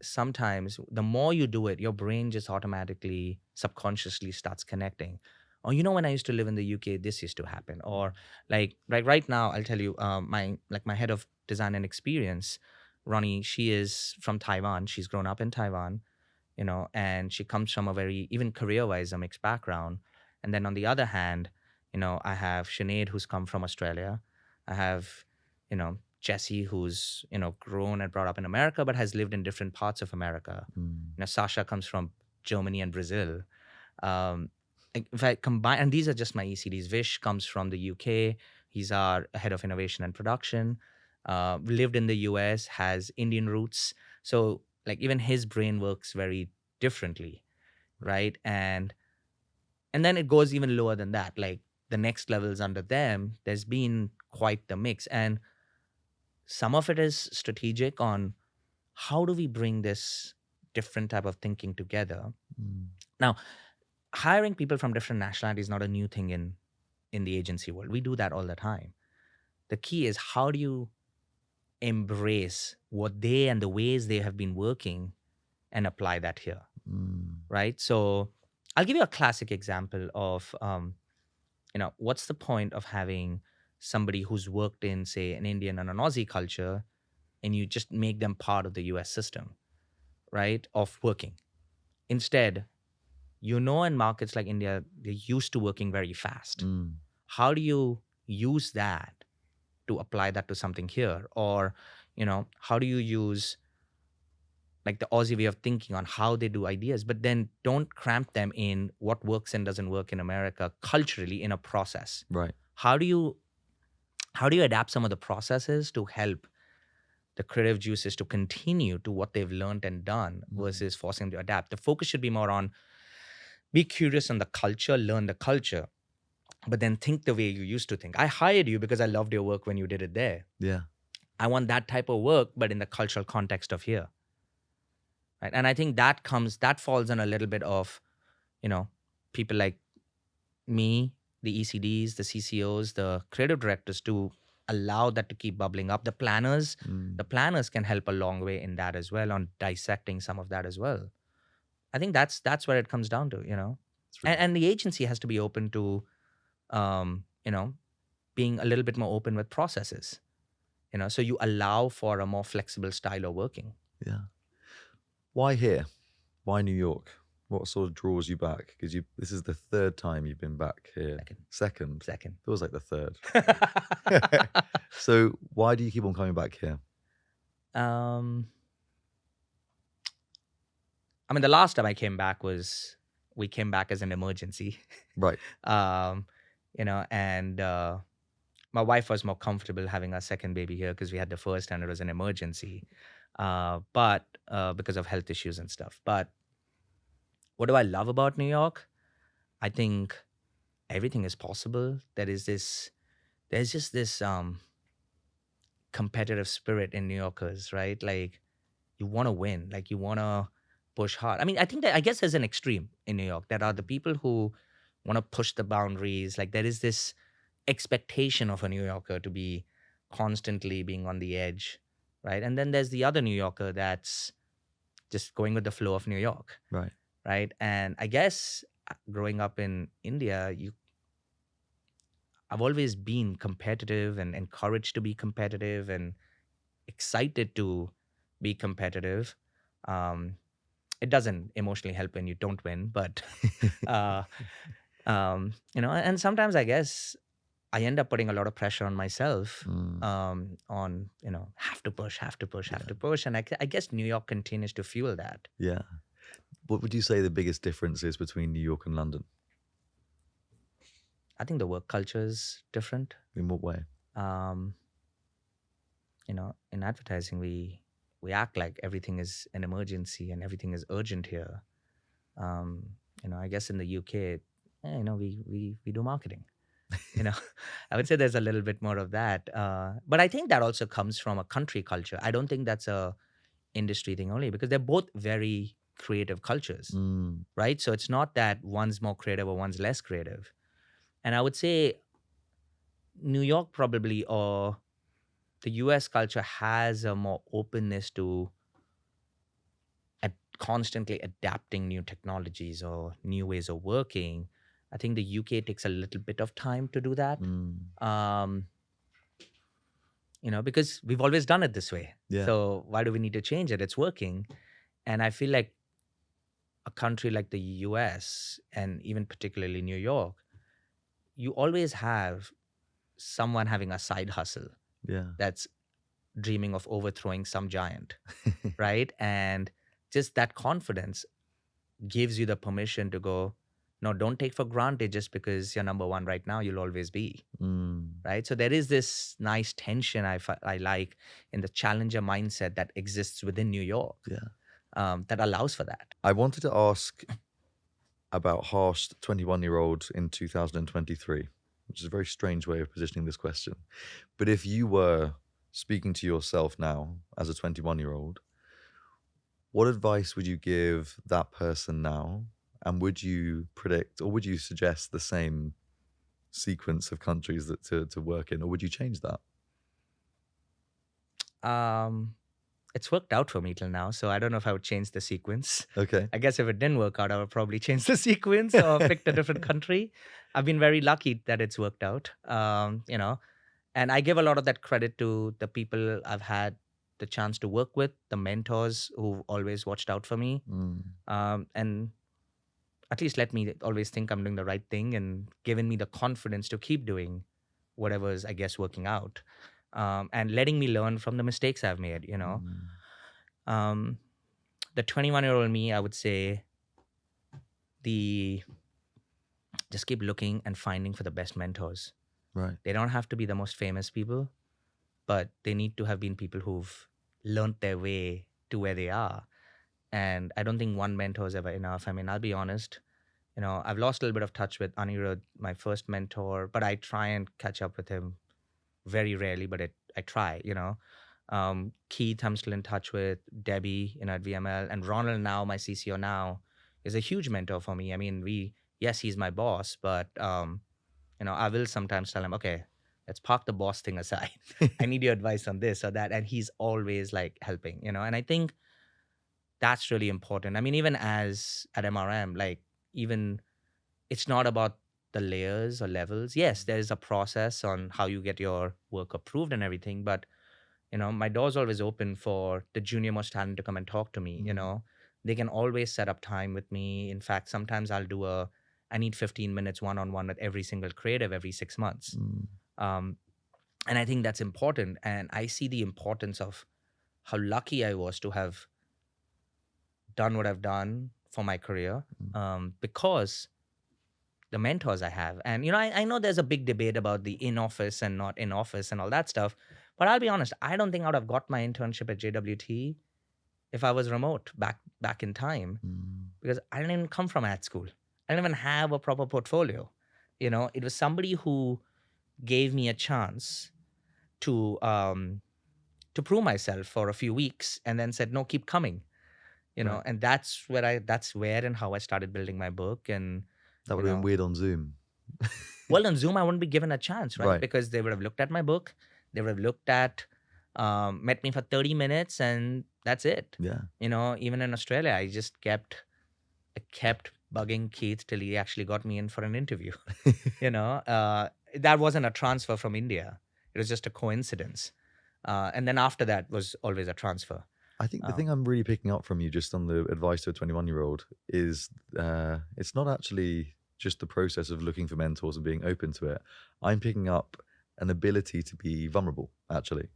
sometimes the more you do it, your brain just automatically, subconsciously starts connecting. Or when I used to live in the UK, this used to happen. Or like right now, I'll tell you, my head of design and experience, Ronnie, she is from Taiwan. She's grown up in Taiwan, and she comes from a very, even career-wise, a mixed background. And then on the other hand, I have Sinead, who's come from Australia. I have, Jesse, who's, grown and brought up in America, but has lived in different parts of America. Sasha comes from Germany and Brazil. If I combine, and these are just my ECDs. Vish comes from the UK. He's our head of innovation and production. Lived in the US, has Indian roots. So like even his brain works very differently, right? And then it goes even lower than that. Like the next levels under them, there's been quite the mix. And some of it is strategic on how do we bring this different type of thinking together. Now, hiring people from different nationalities is not a new thing in the agency world. We do that all the time. The key is how do you embrace what they and the ways they have been working and apply that here, right? So I'll give you a classic example of, what's the point of having somebody who's worked in, say, an Indian and an Aussie culture, and you just make them part of the US system, right, of working. Instead, in markets like India, they're used to working very fast. How do you use that to apply that to something here? Or, how do you use like the Aussie way of thinking on how they do ideas, but then don't cramp them in what works and doesn't work in America culturally in a process. Right. How do you adapt some of the processes to help the creative juices to continue to what they've learned and done versus forcing them to adapt? The focus should be more on be curious on the culture, learn the culture, but then think the way you used to think. I hired you because I loved your work when you did it there. Yeah. I want that type of work, but in the cultural context of here. Right? And I think that falls on a little bit of, people like me, the ECDs, the CCOs, the creative directors to allow that to keep bubbling up. The planners can help a long way in that as well, on dissecting some of that as well. I think that's where it comes down to, Really and the agency has to be open to, being a little bit more open with processes. So you allow for a more flexible style of working. Yeah. Why here? Why New York? What sort of draws you back? Because this is the third time you've been back here. Second. Second. Feels like the third. So why do you keep on coming back here? I mean, the last time I came back we came back as an emergency. Right. And my wife was more comfortable having our second baby here because we had the first and it was an emergency, but because of health issues and stuff. But what do I love about New York? I think everything is possible. There's just this competitive spirit in New Yorkers, right? Like you want to win, like you want to push hard. I mean, I guess there's an extreme in New York. There are the people who want to push the boundaries. Like there is this expectation of a New Yorker to be constantly being on the edge, right? And then there's the other New Yorker that's just going with the flow of New York, right? And I guess growing up in India, I've always been competitive and encouraged to be competitive and excited to be competitive. It doesn't emotionally help when you don't win, but and sometimes I guess I end up putting a lot of pressure on myself on, have to push. And I guess New York continues to fuel that. Yeah. What would you say the biggest difference is between New York and London? I think the work culture is different. In what way? In advertising, we act like everything is an emergency and everything is urgent here. I guess in the UK, we do marketing. I would say there's a little bit more of that. But I think that also comes from a country culture. I don't think that's a industry thing only because they're both very creative cultures, right? So it's not that one's more creative or one's less creative. And I would say New York probably or the US culture has a more openness to constantly adapting new technologies or new ways of working. I think the UK takes a little bit of time to do that. Because we've always done it this way. Yeah. So why do we need to change it? It's working. And I feel like a country like the US and even particularly New York, you always have someone having a side hustle that's dreaming of overthrowing some giant, right? And just that confidence gives you the permission to go, no, don't take for granted just because you're number one right now, you'll always be, right? So there is this nice tension I like in the challenger mindset that exists within New York that allows for that. I wanted to ask about harsh 21-year-old in 2023, which is a very strange way of positioning this question. But if you were speaking to yourself now as a 21-year-old, what advice would you give that person now? And would you predict or would you suggest the same sequence of countries that to work in, or would you change that? It's worked out for me till now, so I don't know if I would change the sequence. Okay. I guess if it didn't work out, I would probably change the sequence or picked a different country. I've been very lucky that it's worked out, and I give a lot of that credit to the people I've had the chance to work with, the mentors who've always watched out for me, and at least let me always think I'm doing the right thing and given me the confidence to keep doing whatever's, I guess, working out. And letting me learn from the mistakes I've made, The 21-year-old me, I would say, just keep looking and finding for the best mentors. Right. They don't have to be the most famous people, but they need to have been people who've learned their way to where they are. And I don't think one mentor is ever enough. I mean, I'll be honest, I've lost a little bit of touch with Anirudh, my first mentor, but I try and catch up with him very rarely, but I try, Keith, I'm still in touch with, Debbie, at VML, and Ronald now, my CCO now, is a huge mentor for me. I mean, yes, he's my boss, but, I will sometimes tell him, okay, let's park the boss thing aside. I need your advice on this or that. And he's always like helping, and I think that's really important. I mean, even at MRM, like even it's not about the layers or levels. Yes, there is a process on how you get your work approved and everything, but My door's always open for the junior most talent to come and talk to me. They can always set up time with me. In fact, sometimes I'll do I need 15 minutes one-on-one with every single creative every 6 months. Um, and I think that's important. And I see the importance of how lucky I was to have done what I've done for my career, because the mentors I have. And, I know there's a big debate about the in-office and not in-office and all that stuff. But I'll be honest, I don't think I would have got my internship at JWT if I was remote back in time, because I didn't even come from ad school. I didn't even have a proper portfolio. It was somebody who gave me a chance to prove myself for a few weeks and then said, no, keep coming. Right. And that's where and how I started building my book. And That would have been weird on Zoom. well, on Zoom, I wouldn't be given a chance, right? Right. Because they would have looked at my book. They would have looked at, met me for 30 minutes and that's it. Yeah. Even in Australia, I kept bugging Keith till he actually got me in for an interview. That wasn't a transfer from India. It was just a coincidence. And then after that was always a transfer. I think the thing I'm really picking up from you just on the advice to a 21-year-old is it's not actually just the process of looking for mentors and being open to it. I'm picking up an ability to be vulnerable, actually.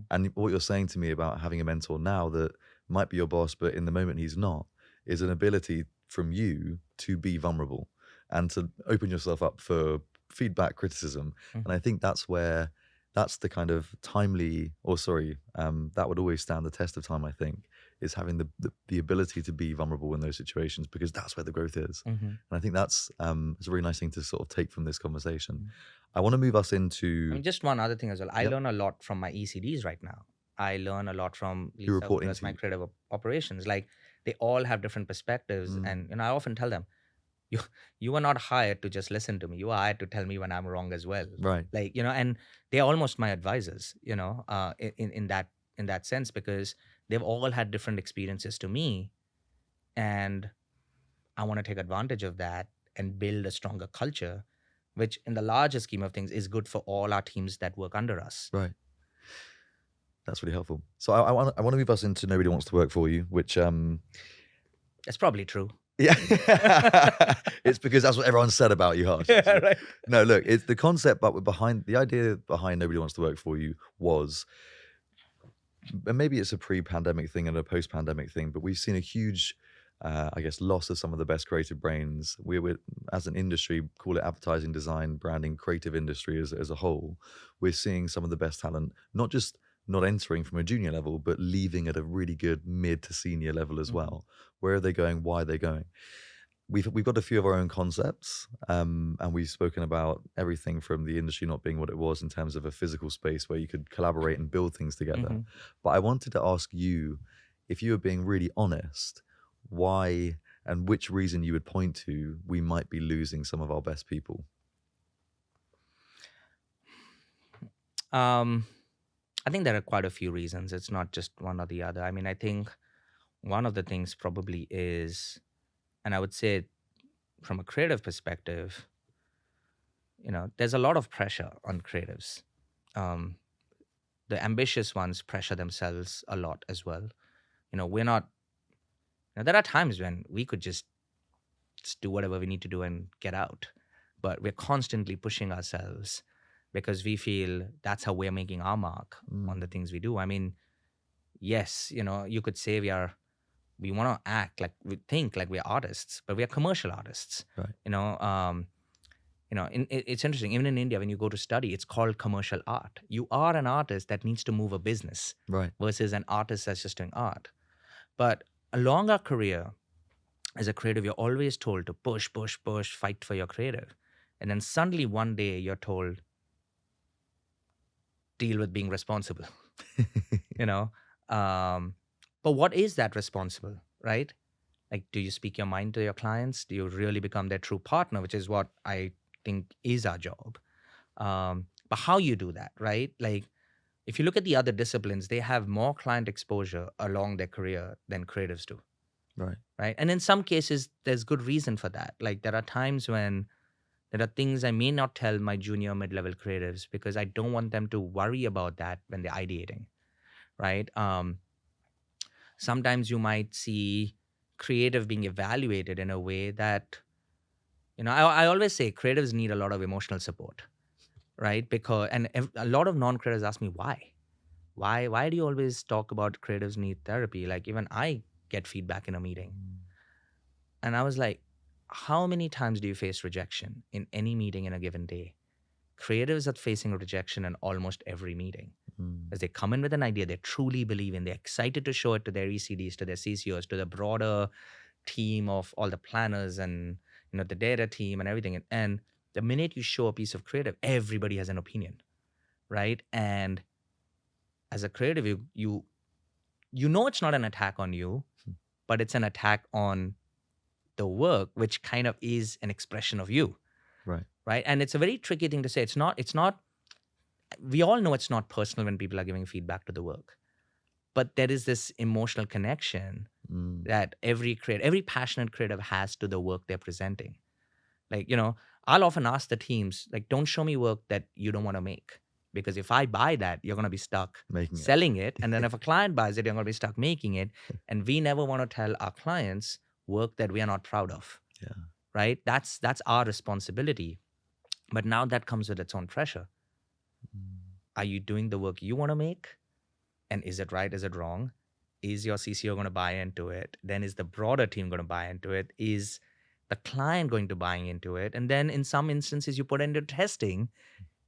And what you're saying to me about having a mentor now that might be your boss, but in the moment he's not, is an ability from you to be vulnerable and to open yourself up for feedback, criticism. And I think that's the kind of that would always stand the test of time, I think, is having the ability to be vulnerable in those situations, because that's where the growth is. And I think that's it's a really nice thing to sort of take from this conversation. I want to move us into... just one other thing as well. I learn a lot from my ECDs right now. I learn a lot from Lisa, who does my creative operations. Like, they all have different perspectives. And I often tell them, you are not hired to just listen to me. You are hired to tell me when I'm wrong as well. Right. Like, and they're almost my advisors, in that sense, because they've all had different experiences to me. And I want to take advantage of that and build a stronger culture, which in the larger scheme of things is good for all our teams that work under us. Right. That's really helpful. So I want to move us into Nobody Wants to Work For You, which... That's probably true. Yeah. It's because that's what everyone said about you, Harsh. Yeah, right. No, look, it's the concept, but the idea behind Nobody Wants to Work For You was, and maybe it's a pre-pandemic thing and a post-pandemic thing, but we've seen a huge, loss of some of the best creative brains. We're as an industry, call it advertising, design, branding, creative industry as a whole, we're seeing some of the best talent, not just not entering from a junior level, but leaving at a really good mid to senior level as well. Where are they going? Why are they going? We've got a few of our own concepts, and we've spoken about everything from the industry not being what it was in terms of a physical space where you could collaborate and build things together. But I wanted to ask you, if you were being really honest, why and which reason you would point to we might be losing some of our best people. I think there are quite a few reasons. It's not just one or the other. I mean, I think one of the things probably is, and I would say from a creative perspective, there's a lot of pressure on creatives. The ambitious ones pressure themselves a lot as well. We're not, there are times when we could just do whatever we need to do and get out. But we're constantly pushing ourselves because we feel that's how we're making our mark on the things we do. I mean, yes, you could say we want to act like, we think like we're artists, but we are commercial artists. Right. It's interesting. Even in India, when you go to study, it's called commercial art. You are an artist that needs to move a business, right, versus an artist that's just doing art. But along our career, as a creative, you're always told to push, fight for your creative. And then suddenly one day you're told, deal with being responsible, But what is that responsible, right? Like, do you speak your mind to your clients? Do you really become their true partner, which is what I think is our job? But how you do that, right? Like, if you look at the other disciplines, they have more client exposure along their career than creatives do. Right. And in some cases, there's good reason for that. Like, there are times when there are things I may not tell my junior mid-level creatives because I don't want them to worry about that when they're ideating. right? Sometimes you might see creative being evaluated in a way that, I always say creatives need a lot of emotional support, right? Because, and a lot of non-creatives ask me why do you always talk about creatives need therapy? Like even I get feedback in a meeting. And I was like, how many times do you face rejection in any meeting in a given day? Creatives are facing rejection in almost every meeting. As they come in with an idea they truly believe in, they're excited to show it to their ECDs, to their CCOs, to the broader team of all the planners and the data team and everything. And the minute you show a piece of creative, everybody has an opinion, right? And as a creative, you know it's not an attack on you, but it's an attack on the work, which kind of is an expression of you, right? And it's a very tricky thing to say. It's not. We all know it's not personal when people are giving feedback to the work, but there is this emotional connection that every passionate creative has to the work they're presenting. Like, I'll often ask the teams, like, don't show me work that you don't want to make. Because if I buy that, you're going to be stuck selling it. And then if a client buys it, you're going to be stuck making it. And we never want to tell our clients work that we are not proud of. Yeah. Right? That's our responsibility. But now that comes with its own pressure. Are you doing the work you want to make? And is it right? Is it wrong? Is your CCO going to buy into it? Then is the broader team going to buy into it? Is the client going to buy into it? And then in some instances, you put into testing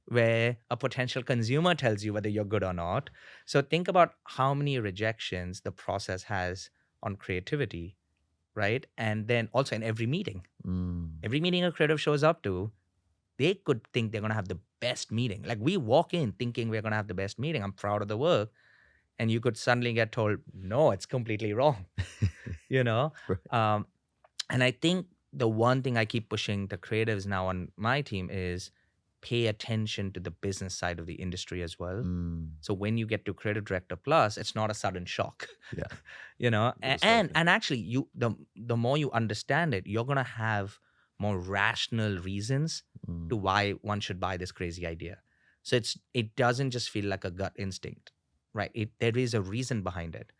where a potential consumer tells you whether you're good or not. So think about how many rejections the process has on creativity, right? And then also in every meeting a creative shows up to, they could think they're going to have the best meeting. Like we walk in thinking we're going to have the best meeting. I'm proud of the work. And you could suddenly get told, no, it's completely wrong, Right. And I think the one thing I keep pushing the creatives now on my team is pay attention to the business side of the industry as well. So when you get to Creative Director Plus, it's not a sudden shock. Yeah. And actually the more you understand it, you're going to have more rational reasons to why one should buy this crazy idea. So it doesn't just feel like a gut instinct, right? There is a reason behind it.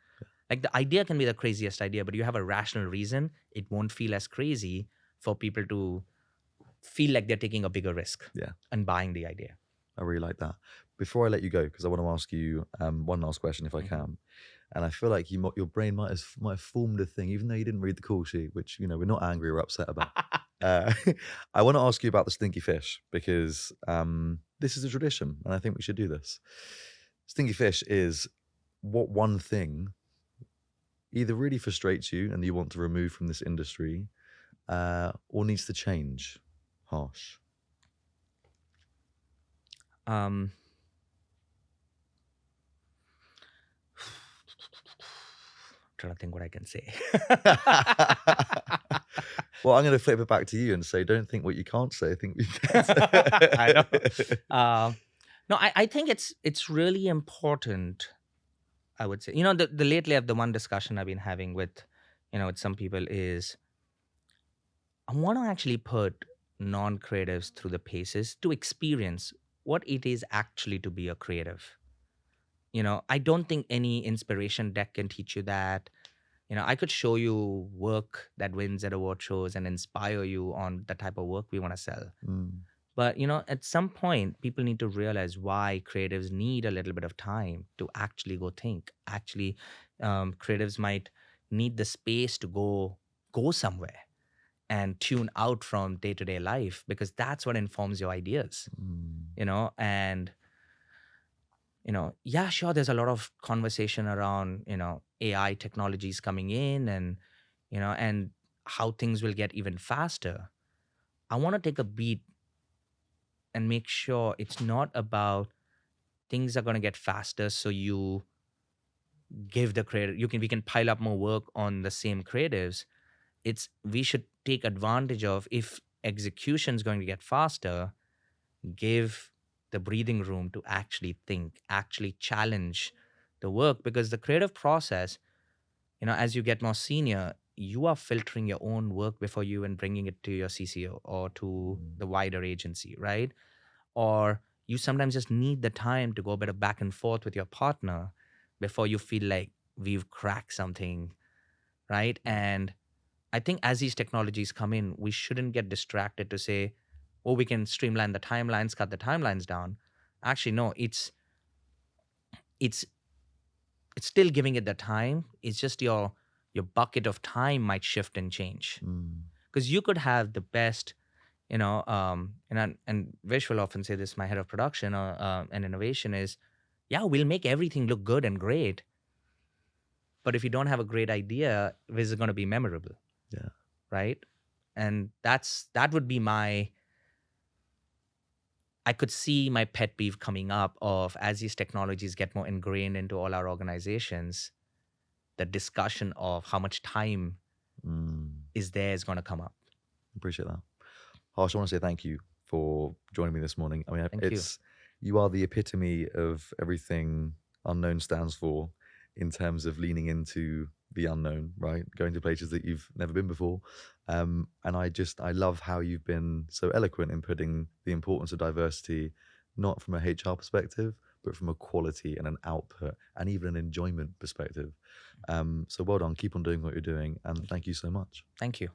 Like the idea can be the craziest idea, but you have a rational reason, it won't feel as crazy for people to feel like they're taking a bigger risk and buying the idea. I really like that. Before I let you go, because I want to ask you one last question if I can. And I feel like your brain might have formed a thing, even though you didn't read the call sheet, which, we're not angry or upset about. I want to ask you about the stinky fish, because this is a tradition and I think we should do this. Stinky fish is what one thing either really frustrates you and you want to remove from this industry or needs to change. Harsh. Trying to think what I can say. Well, I'm going to flip it back to you and say, don't think what you can't say. Think what you can say. I know. No, I think it's really important. I would say, the lately the one discussion I've been having with, with some people is, I want to actually put non-creatives through the paces to experience what it is actually to be a creative. I don't think any inspiration deck can teach you that. I could show you work that wins at award shows and inspire you on the type of work we want to sell. But, at some point, people need to realize why creatives need a little bit of time to actually go think. Actually, creatives might need the space to go somewhere and tune out from day-to-day life, because that's what informs your ideas, and yeah, sure, there's a lot of conversation around, AI technologies coming in and, and how things will get even faster. I want to take a beat and make sure it's not about things are going to get faster. So you give the creative, we can pile up more work on the same creatives. We should take advantage of, if execution is going to get faster, give the breathing room to actually think, actually challenge the work, because the creative process, as you get more senior, you are filtering your own work before you and bringing it to your CCO or to the wider agency, right? Or you sometimes just need the time to go a bit of back and forth with your partner before you feel like we've cracked something, right? And I think as these technologies come in, we shouldn't get distracted to say, oh, we can streamline the timelines, cut the timelines down. Actually, no, it's it's still giving it the time. It's just your bucket of time might shift and change. Mm. Because you could have the best, and Vish will often say this, my head of production and innovation is, yeah, we'll make everything look good and great. But if you don't have a great idea, is it going to be memorable? Yeah. Right. And that would be I could see my pet peeve coming up of, as these technologies get more ingrained into all our organizations, the discussion of how much time is there is going to come up. Appreciate that. Harsh, I want to say thank you for joining me this morning. I mean, Thank you. you are the epitome of everything unknown stands for in terms of leaning into the unknown, right? Going to places that you've never been before. And I love how you've been so eloquent in putting the importance of diversity, not from a HR perspective, but from a quality and an output and even an enjoyment perspective. So well done. Keep on doing what you're doing. And thank you so much. Thank you.